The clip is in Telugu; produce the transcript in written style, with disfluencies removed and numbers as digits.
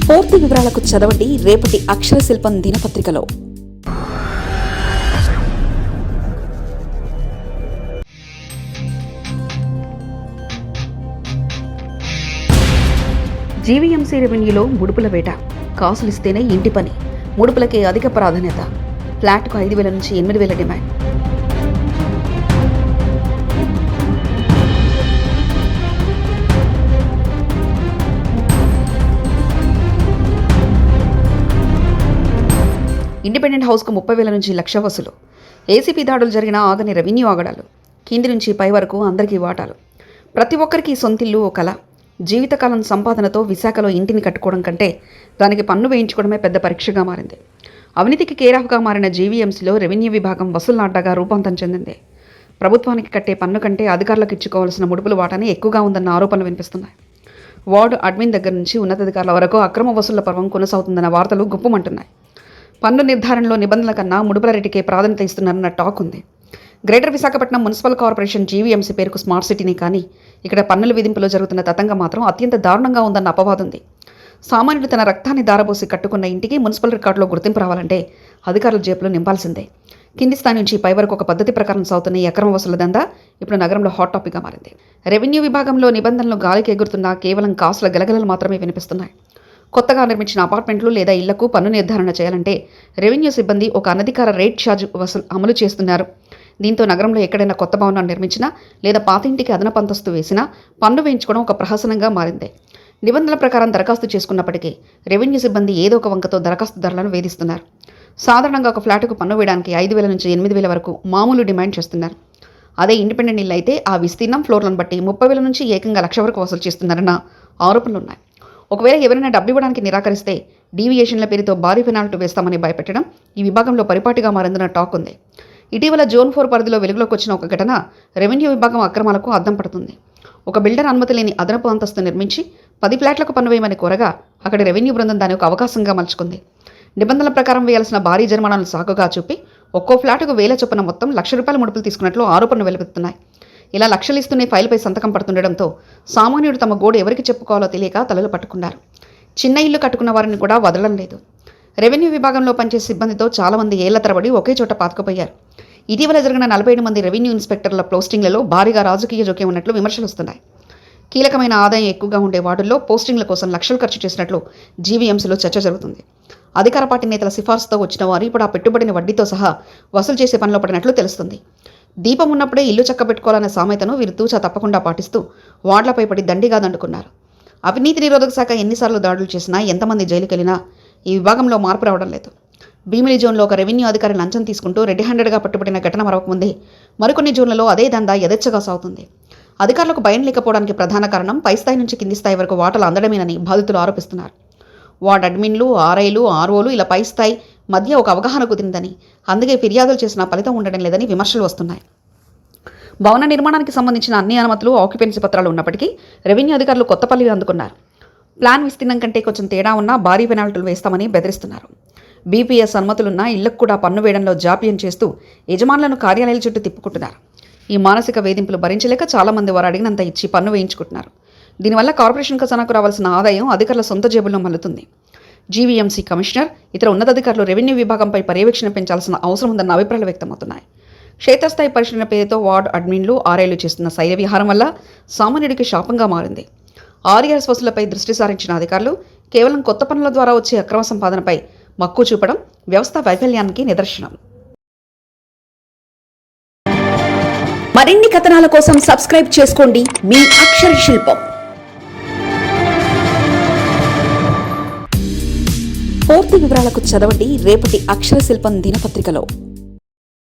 పూర్తి వివరాలకు చదవండి రేపటి అక్షర శిల్పం దినపత్రికలో. జీవీఎంసీ రెవెన్యూలో ముడుపుల వేట, కాసులిస్తేనే ఇంటి పని, ముడుపులకే అధిక ప్రాధాన్యత, ఫ్లాట్కు 5,000 నుంచి 8,000 డిమాండ్. ఇండిపెండెంట్ హౌస్కు 30,000 నుంచి 1,00,000 వసూలు. ఏసీపీ దాడులు జరిగిన ఆగని రెవెన్యూ ఆగడాలు, కింది నుంచి పై వరకు అందరికీ వాటాలు. ప్రతి ఒక్కరికి సొంతిల్లు ఓ కళ. జీవితకాలం సంపాదనతో విశాఖలో ఇంటిని కట్టుకోవడం కంటే దానికి పన్ను వేయించుకోవడమే పెద్ద పరీక్షగా మారింది. అవినీతికి కేరాఫ్గా మారిన జీవీఎంసీలో రెవెన్యూ విభాగం వసూళ్లాడ్డాగా రూపాంతరం చెందింది. ప్రభుత్వానికి కట్టే పన్ను కంటే అధికారులకు ఇచ్చుకోవాల్సిన ముడుపుల వాటానే ఎక్కువగా ఉందన్న ఆరోపణలు వినిపిస్తున్నాయి. వార్డు అడ్మిన్ దగ్గర నుంచి ఉన్నతాధికారుల వరకు అక్రమ వసూళ్ల పర్వం కొనసాగుతుందన్న వార్తలు గుప్పుమంటున్నాయి. పన్ను నిర్ధారణలో నిబంధనల కన్నా ముడుపుల రేటుకే ప్రాధాన్యత ఇస్తున్నారన్న టాక్ ఉంది. Greater Visakhapatnam municipal corporation GVMC పేరుకు స్మార్ట్ సిటీని కానీ ఇక్కడ పన్నుల విధింపులో జరుగుతున్న తతంగం మాత్రం అత్యంత దారుణంగా ఉందన్న అపవాదుంది. సామాన్యుడు తన రక్తాన్ని దారబోసి కట్టుకున్న ఇంటికి మున్సిపల్ రికార్డులో గుర్తింపు రావాలంటే అధికారుల జేబులో నింపాల్సిందే. కింది స్థాయి నుంచి పై వరకు ఒక పద్ధతి ప్రకారం సాగుతున్న ఈ అక్రమ వసూల దందా ఇప్పుడు నగరంలో హాట్ టాపిక్గా మారింది. రెవెన్యూ విభాగంలో నిబంధనలు గాలికి ఎగురుతున్నా కేవలం కాసుల గలగలలు మాత్రమే వినిపిస్తున్నాయి. కొత్తగా నిర్మించిన అపార్ట్మెంట్లు లేదా ఇళ్లకు పన్ను నిర్ధారణ చేయాలంటే రెవెన్యూ సిబ్బంది ఒక అనధికార రేట్ ఛార్జ్ వసూలు అమలు చేస్తున్నారు. దీంతో నగరంలో ఎక్కడైనా కొత్త భవనాన్ని నిర్మించినా లేదా పాత ఇంటికి అదనపు అంతస్తు వేసినా పన్ను వేయించుకోవడం ఒక ప్రహసనంగా మారింది. నిబంధనల ప్రకారం దరఖాస్తు చేసుకున్నప్పటికీ రెవెన్యూ సిబ్బంది ఏదో ఒక వంకతో దరఖాస్తుదారులను వేధిస్తున్నారు. సాధారణంగా ఒక ఫ్లాటుకు పన్ను వేయడానికి 5,000 నుంచి 8,000 వరకు మామూలు డిమాండ్ చేస్తున్నారు. అదే ఇండిపెండెంట్ ఇల్లు అయితే ఆ విస్తీర్ణం ఫ్లోర్లను బట్టి 30,000 నుంచి ఏకంగా 1,00,000 వరకు వసూలు చేస్తున్నారన్న ఆరోపణలున్నాయి. ఒకవేళ ఎవరైనా డబ్బు ఇవ్వడానికి నిరాకరిస్తే డీవియేషన్ల పేరుతో భారీ పెనాల్టీ వేస్తామని భయపెట్టడం ఈ విభాగంలో పరిపాటిగా మారిందన్న టాక్ ఉంది. ఇటీవల జోన్ 4 పరిధిలో వెలుగులోకి వచ్చిన ఒక ఘటన రెవెన్యూ విభాగం అక్రమాలకు అద్దం పడుతుంది. ఒక బిల్డర్ అనుమతి లేని అదనపు అంతస్తు నిర్మించి 10 ఫ్లాట్లకు పన్ను వేయమని కోరగా అక్కడి రెవెన్యూ బృందం దాని ఒక అవకాశంగా మలుచుకుంది. నిబంధనల ప్రకారం వేయాల్సిన భారీ జరిమానాలను సాకుగా చూపి ఒక్కో ఫ్లాటుకు 1,000 చొప్పున మొత్తం ₹1,00,000 ముడుపులు తీసుకున్నట్లు ఆరోపణలు వెలువెత్తున్నాయి. ఇలా లక్షలు ఇస్తూనే ఫైల్పై సంతకం పడుతుండడంతో సామాన్యుడు తమ గోడు ఎవరికి చెప్పుకోవాలో తెలియక తలలు పట్టుకున్నారు. చిన్న ఇల్లు కట్టుకున్న వారిని కూడా వదలడం లేదు. రెవెన్యూ విభాగంలో పనిచేసే సిబ్బందితో చాలామంది ఏళ్ల తరబడి ఒకే చోట పాతుకుపోయారు. ఇటీవల జరిగిన 47 మంది రెవెన్యూ ఇన్స్పెక్టర్ల పోస్టింగ్లలో భారీగా రాజకీయ జోక్యం ఉన్నట్లు విమర్శలు వస్తున్నాయి. కీలకమైన ఆదాయం ఎక్కువగా ఉండే వార్డుల్లో పోస్టింగ్ల కోసం లక్షలు ఖర్చు చేసినట్లు జీవీఎంసీలో చర్చ జరుగుతుంది. అధికార పార్టీ నేతల సిఫార్సుతో వచ్చిన వారు ఇప్పుడు ఆ పెట్టుబడిని వడ్డీతో సహా వసూలు చేసే పనిలో పడినట్లు తెలుస్తుంది. దీపం ఉన్నప్పుడే ఇల్లు చక్కబెట్టుకోవాలనే సామెతను వీరు తూచా తప్పకుండా పాటిస్తూ వార్డులపై పడి దండిగా దండుకున్నారు. అవినీతి నిరోధక శాఖ ఎన్నిసార్లు దాడులు చేసినా, ఎంతమంది జైలుకెళ్లినా ఈ విభాగంలో మార్పు రావడం లేదు. భీమిలి జోన్లో ఒక రెవెన్యూ అధికారి లంచం తీసుకుంటూ రెడ్ హ్యాండెడ్గా పట్టుబడిన ఘటన మరొకముందే మరికొన్ని జోన్లలో అదే దందా యథేచ్ఛగా సాగుతుంది. అధికారులకు భయం లేకపోవడానికి ప్రధాన కారణం పై స్థాయి నుంచి కింది స్థాయి వరకు వాటాలు అందడమేనని బాధితులు ఆరోపిస్తున్నారు. వార్డు అడ్మిన్లు, ఆర్ఐలు, ఆర్ఓలు ఇలా పై స్థాయి మధ్య ఒక అవగాహన కుదిరిందని, అందుకే ఫిర్యాదులు చేసినా ఫలితం ఉండడం లేదని విమర్శలు వస్తున్నాయి. భవన నిర్మాణానికి సంబంధించిన అన్ని అనుమతులు, ఆక్యుపెన్సీ పత్రాలు ఉన్నప్పటికీ రెవెన్యూ అధికారులు కొత్త పల్లి అందుకున్నారు. ప్లాన్ విస్తీర్ణం కంటే కొంచెం తేడా ఉన్నా భారీ పెనాల్టీలు వేస్తామని బెదిరిస్తున్నారు. బీపీఎస్ అనుమతులున్నా ఇళ్లకు కూడా పన్ను వేయడంలో జాప్యం చేస్తూ యజమానులను కార్యాలయాల చుట్టూ తిప్పుకుంటున్నారు. ఈ మానసిక వేధింపులు భరించలేక చాలామంది వారు అడిగినంత ఇచ్చి పన్ను వేయించుకుంటున్నారు. దీనివల్ల కార్పొరేషన్ ఖజానాకు రావాల్సిన ఆదాయం అధికారుల సొంత జేబుల్లో మల్లుతుంది. జీవీఎంసీ కమిషనర్, ఇతర ఉన్నతాధికారులు రెవెన్యూ విభాగంపై పర్యవేక్షణ పెంచాల్సిన అవసరం ఉందన్న అభిప్రాయాలు వ్యక్తమవుతున్నాయి. క్షేత్రస్థాయి పరిశీలన పేరుతో వార్డు అడ్మిన్లు, ఆర్ఐలు చేస్తున్న శైల విహారం వల్ల సామాన్యుడికి శాపంగా మారింది. ఆర్ఆర్ఎస్ వసూలపై దృష్టి సారించిన అధికారులు కేవలం కొత్త పనుల ద్వారా వచ్చే అక్రమ సంపాదనపై మక్కువ చూపడం వ్యవస్థ వైఫల్యానికి నిదర్శనం. మరిన్ని కథనాల కోసం సబ్స్క్రైబ్ చేసుకోండి మీ అక్షర శిల్పం. పూర్తి వివరాలకు చదవండి రేపటి అక్షర శిల్పం దినపత్రికలో.